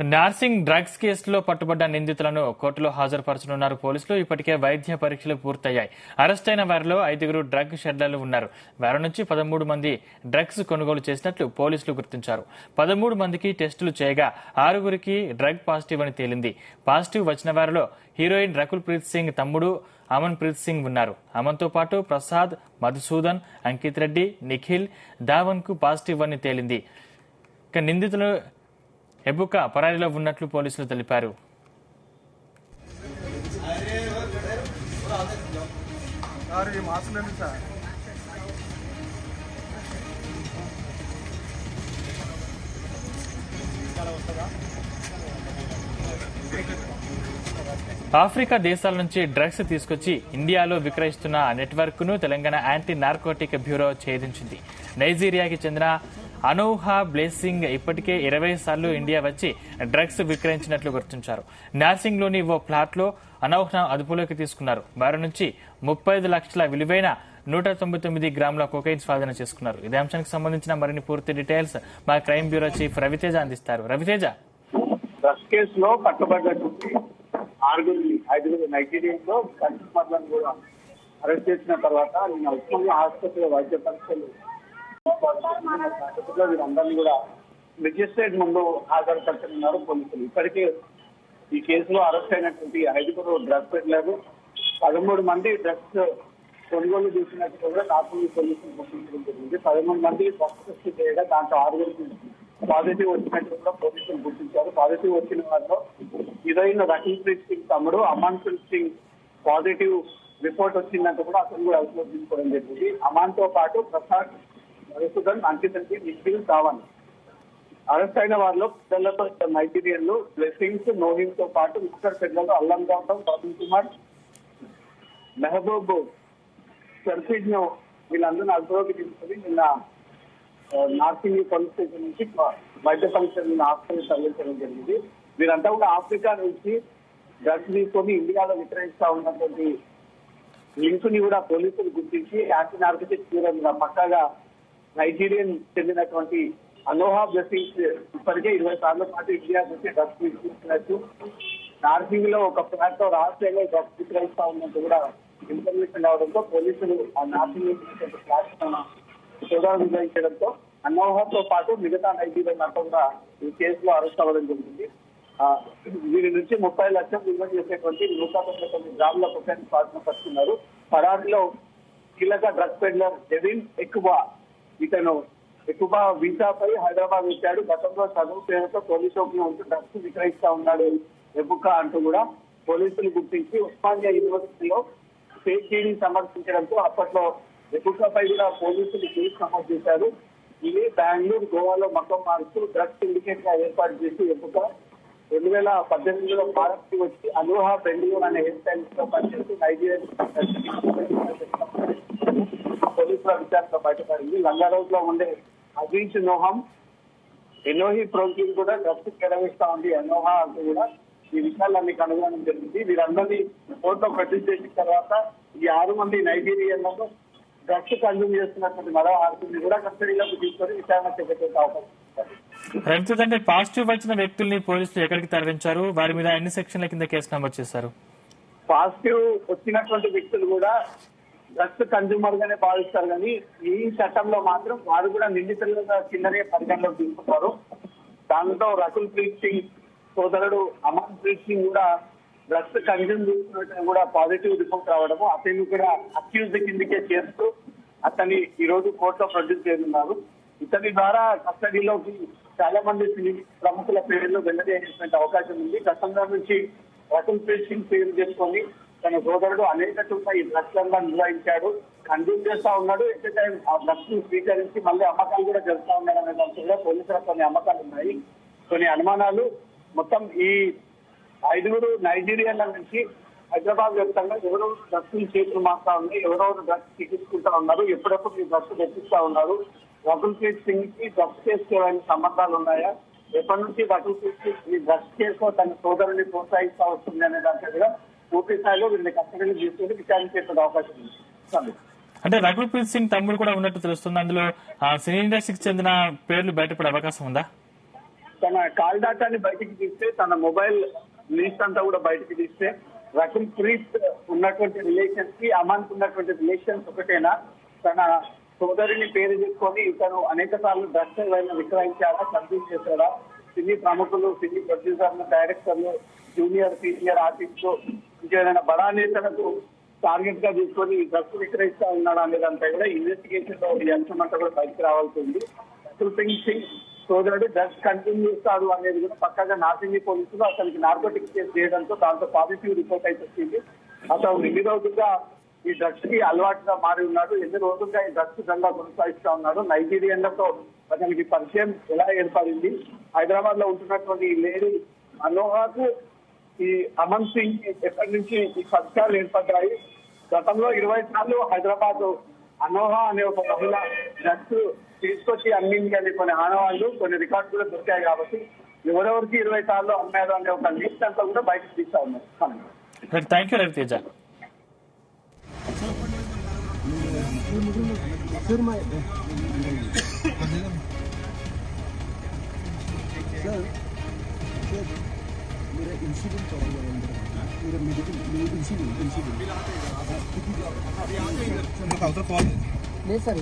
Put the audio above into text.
Narsingi drugs కేసులో పట్టుబడ్డ నిందితులను కోర్టులో హాజరుపరచనున్నారు పోలీసులు. ఇప్పటికే వైద్య పరీక్షలు పూర్తయ్యాయి. అరెస్ట్ అయిన వారిలో 5 డ్రగ్ షెడ్లర్లు ఉన్నారు. వారి నుంచి 13 మంది డ్రగ్స్ కొనుగోలు చేసినట్లు పోలీసులు గుర్తించారు. 13 మందికి టెస్టులు చేయగా 6 డ్రగ్ పాజిటివ్ అని తేలింది. పాజిటివ్ వచ్చిన వారిలో హీరోయిన్ రకుల్ ప్రీత్ సింగ్ తమ్ముడు అమన్ ప్రీత్ సింగ్ ఉన్నారు. అమన్తో పాటు ప్రసాద్, మధుసూదన్, అంకిత్ రెడ్డి, నిఖిల్, ధావన్ కు పాజిటివ్ అని తేలింది. నిందితులు ఎబుక పరారీలో ఉన్నట్లు పోలీసులు తెలిపారు. ఆఫ్రికా దేశాల నుంచి డ్రగ్స్ తీసుకొచ్చి ఇండియాలో విక్రయిస్తున్న నెట్వర్క్ ను తెలంగాణ యాంటీ నార్కోటిక్ బ్యూరో ఛేదించింది. నైజీరియాకి చెందిన అనౌహా బ్లెస్సింగ్ ఇప్పటికే 20 సార్లు ఇండియా వచ్చి డ్రగ్స్ విక్రయించినట్లు గుర్తించారు. నార్సింగ్ లోని ఓ ప్లాట్ లో అనౌహా అదుపులోకి తీసుకున్నారు. వారి నుంచి 35 లక్షల విలువైన 199 గ్రాముల కొకైన్ స్వాధీనం చేసుకున్నారు. ఇదే అంశానికి సంబంధించిన మరిన్ని పూర్తి డీటెయిల్స్ మా క్రైమ్ బ్యూరో చీఫ్ రవితేజ అందిస్తారు. రవితేజ, డ్రగ్స్ కేసులో పట్టుబడ్డటువంటి 5 నైజీరియన్ లో కన్స్యూమర్లను కూడా అరెస్ట్ చేసిన తర్వాత నిన్న ఉస్మానియా ఆసుపత్రిలో వైద్య పరీక్షలు వీరందరినీ కూడా మెజిస్ట్రేట్ ముందు హాజరుపరచనున్నారు పోలీసులు. ఇప్పటికే ఈ కేసులో అరెస్ట్ అయినటువంటి 5 డ్రగ్స్ పెడ్లర్లు 13 మంది డ్రగ్స్ కొనుగోలు చేసినట్టు కూడా నార్సింగ్ పోలీసులు గుర్తించడం జరిగింది. 13 మంది డ్రగ్స్ టెస్ట్ చేయగా దాంట్లో 6 పాజిటివ్ వచ్చినట్టు కూడా పోలీసులు గుర్తించారు. పాజిటివ్ వచ్చిన వారిలో హీరోయిన్ రకుల్ ప్రీత్ సింగ్ తమ్ముడు అమన్ ప్రీత్ సింగ్ పాజిటివ్ రిపోర్ట్ వచ్చిందంటూ కూడా అతను కూడా అదుపులోకి తీసుకోవడం జరిగింది. అమాన్ తో పాటు ప్రసాద్, మధుసూదన్, అంకిత్ రెడ్డి, నిఖిల్, ధావన్ అరెస్ట్ అయిన వారిలో పిల్లలతో నైజీరియన్లు బ్లెస్సింగ్స్, నోహిమ్ తో పాటు ముక్కర్ పిల్లలు అల్లం గౌతమ్, పవన్ కుమార్, మెహబూబ్, సర్ఫీజ్ ను వీళ్ళందరినీ అదుపులోకి తీసుకుని నిన్న నార్సింగ్ పోలీస్ స్టేషన్ నుంచి వైద్య పరీక్షలను ఆసుపత్రికి తరలించడం జరిగింది. వీరంతా కూడా ఆఫ్రికా నుంచి డ్రగ్స్ తీసుకొని ఇండియాలో విక్రయిస్తా ఉన్నటువంటి లింక్ ని కూడా పోలీసులు గుర్తించి యాంటీ నార్కోటిక్ బ్యూరో పక్కాగా నైజీరియన్ చెందినటువంటి అనోహా బ్లెస్సింగ్స్ ఇప్పటికే 20 సార్ల పాటు ఇండియా నుంచి డ్రగ్స్ తీసుకున్నట్టు, నార్సింగ్ లో ఒక ఫ్లాట్ తో రహస్యంగా డ్రగ్స్ విక్రయిస్తా ఉన్నట్టు కూడా ఇన్ఫర్మేషన్ రావడంతో పోలీసులు ఆ నార్సింగ్ ఫ్లాట్ సోదాలు నిర్వహించడంతో అనోహాతో పాటు మిగతా నైజీరియన్ అంతా కూడా ఈ కేసులో అరెస్ట్ అవ్వడం జరిగింది. వీరి నుంచి 30 లక్షలు విలువ చేసేటువంటి 199 గ్రాముల కొకైన్ స్వాధీనం పరుచుకున్నారు. పరారీలో కీలక డ్రగ్స్ పెడ్లర్ డెవిన్ ఎక్కుబా, ఇతను ఎక్కుబా వీసాపై హైదరాబాద్ వచ్చాడు. గతంలో చదువు పేరుతో పోలీసు చౌకీలో ఉంటూ డ్రగ్స్ విక్రయిస్తా ఉన్నాడు ఎబుకా అంటూ కూడా పోలీసులు గుర్తించి ఉస్మానియా యూనివర్సిటీలో ఫేక్ డీడీ సమర్పించడంతో అప్పట్లో ఎబుకాపై కూడా పోలీసులు కేసు నమోదు చేశారు. ఇది బెంగళూరు, గోవాలో మకం మారుస్తూ డ్రగ్స్ సిండికేట్ గా ఏర్పాటు చేసి ఎబుకా 2018లో భారత్ కి వచ్చి అనోహా బెంగళూరు అనే హెయిర్ స్టైల్స్ లో పనిచేస్తూ నైజీరియన్ పోలీసుల విచారణలో బయటపడింది. లంగారోడ్ లో ఉండే అజీజ్ నోహం ఎనోహి ప్రోగ్రామ్ కూడా డ్రగ్స్ కేటాయిస్తా ఉంది అనోహా అంటూ కూడా ఈ విషయాలన్నీ కనుగొనడం జరిగింది. వీరందరినీ కోర్టులో ప్రొడ్యూస్ చేసిన తర్వాత ఈ 6 మంది నైజీరియన్లను డ్రగ్స్ కన్జ్యూమ్ చేస్తున్నటువంటి మరో 6 కూడా కస్టడీలోకి తీసుకొని విచారణ చేపట్టే అవకాశం. అంటే పాజిటివ్ వచ్చిన వ్యక్తుల్ని పోలీసులు ఎక్కడికి తరలించారు? వారి మీద ఎన్ని సెక్షన్ల కింద కేసు నమోదు చేశారు? పాజిటివ్ వచ్చినటువంటి వ్యక్తులు కూడా డ్రగ్స్ కన్జ్యూమర్ గానే భావిస్తారు, కానీ ఈ చట్టంలో మాత్రం వారు కూడా నిందితులుగా కిందనే పరిగణలోకి తీసుకుంటారు. దాంతో రకుల్ ప్రీత్ సింగ్ సోదరుడు అమన్ ప్రీత్ సింగ్ కూడా డ్రగ్స్ కన్జ్యూమ్ చేస్తున్నట్టు కూడా పాజిటివ్ రిపోర్ట్ రావడము అతన్ని కూడా అక్యూజ్ కిందకే చేస్తూ అతన్ని ఈ రోజు కోర్టులో ప్రొడ్యూస్ చేయనున్నారు. ఇతని ద్వారా కస్టడీలోకి చాలా మంది ప్రముఖుల పేర్లు వెల్లడించేటువంటి అవకాశం ఉంది. గతంలో నుంచి రకుల్ ప్రీత్ సింగ్ పేరు చేసుకొని తన సోదరుడు అనేక చోట్ల ఈ డ్రగ్స్ నిర్వహించాడు, కన్జ్యూమ్ చేస్తా ఉన్నాడు. ఎట్ ఏ టైం ఆ డ్రగ్స్ స్వీకరించి మళ్ళీ అమ్మకాలు కూడా జరుపుతా ఉన్నాడు అనే దాంట్లో కూడా పోలీసులకు కొన్ని అమ్మకాలు ఉన్నాయి, కొన్ని అనుమానాలు. మొత్తం ఈ 5 నైజీరియన్ల నుంచి హైదరాబాద్ వ్యాప్తంగా ఎవరెవరు డ్రగ్స్ చేతులు మారుతా ఉన్నాయి, ఎవరెవరు డ్రగ్స్ చికిత్సుకుంటా ఉన్నారు, ఎప్పుడెప్పుడు ఈ డ్రగ్స్ తెచ్చిస్తా ఉన్నారు, రకుల్ ప్రీత్ సింగ్ కి డ్రగ్స్ కేసుకి ఏమైనా సంబంధాలు ఉన్నాయా, ఎప్పటి నుంచి రకుల్ ప్రీత్ సింగ్ ఈ డ్రగ్స్ కేసులో తన సోదరుని ప్రోత్సహిస్తా వస్తుంది అనే దాంట్లో కూడా పూర్తి స్థాయిలో వీళ్ళని కస్టడీలో తీసుకుని విచారించే అవకాశం ఉంది. అంటే రకుల్ ప్రీత్ సింగ్ తమ్ముడు కూడా ఉన్నట్టు తెలుస్తుంది. అందులో సినీ ఇండస్ట్రీకి చెందిన పేర్లు బయటపడే అవకాశం ఉందా? తన కాల్ డేటాని బయటికి తీస్తే, తన మొబైల్ లిస్ట్ అంతా కూడా బయటికి తీస్తే రకుల్ ప్రీత్ ఉన్నటువంటి రిలేషన్స్ కి అమాన్ కు ఉన్నటువంటి రిలేషన్స్ ఒకటేనా? తన సోదరిని పేరు చేసుకొని ఇతను అనేక సార్లు డ్రగ్స్ ఏమైనా విక్రయించాడా, కంప్లీట్ చేశాడా? సినీ ప్రముఖులు, సినీ ప్రొడ్యూసర్లు, డైరెక్టర్లు, జూనియర్ సీనియర్ ఆర్టిస్టులు, ఇంకేదైనా బడా నేతలకు టార్గెట్ గా తీసుకొని డ్రగ్స్ విక్రయిస్తా ఉన్నాడా అనేదంతా కూడా ఇన్వెస్టిగేషన్ లో ఈ అంశం అంతా కూడా బయటకు రావాల్సి ఉంది. రకుల్ సింగ్ సోదరుడు డ్రగ్స్ కంటిన్యూ చేస్తాడు అనేది కూడా పక్కగా నార్సింగి పోలీసులు అతనికి నార్కోటిక్స్ కేసు చేయడంతో దాంతో పాజిటివ్ రిపోర్ట్ అయితే వచ్చింది. అతను ఎన్ని రోజులుగా ఈ డ్రగ్స్ కి అలవాటుగా మారి ఉన్నాడు, ఎన్ని రోజులుగా ఈ డ్రగ్స్ దందా కొనసాగిస్తా ఉన్నాడు, నైజీరియన్లతో అతనికి పరిచయం ఎలా ఏర్పడింది, హైదరాబాద్ లో ఉంటున్నటువంటి ఈ లేడీ అనోహాకు ఈ అమన్ సింగ్ ఎక్కడి నుంచి ఈ పరిచయాలు ఏర్పడ్డాయి. గతంలో 20 సార్లు హైదరాబాద్ అనోహా అనే ఒక మహిళ డ్రగ్స్ తీసుకొచ్చి అమ్మింది అనే కొన్ని ఆనవాళ్లు, కొన్ని రికార్డు కూడా దొరికాయి. కాబట్టి ఎవరెవరికి 20 సార్లు అమ్మారు అనే ఒక లిస్ట్ అంతా కూడా బయటకు తీస్తా ఉన్నారు. Thank you Raviteja. मेरा इंसिडेंट मेरा मेडिकल इंसिडेंट नहीं सर,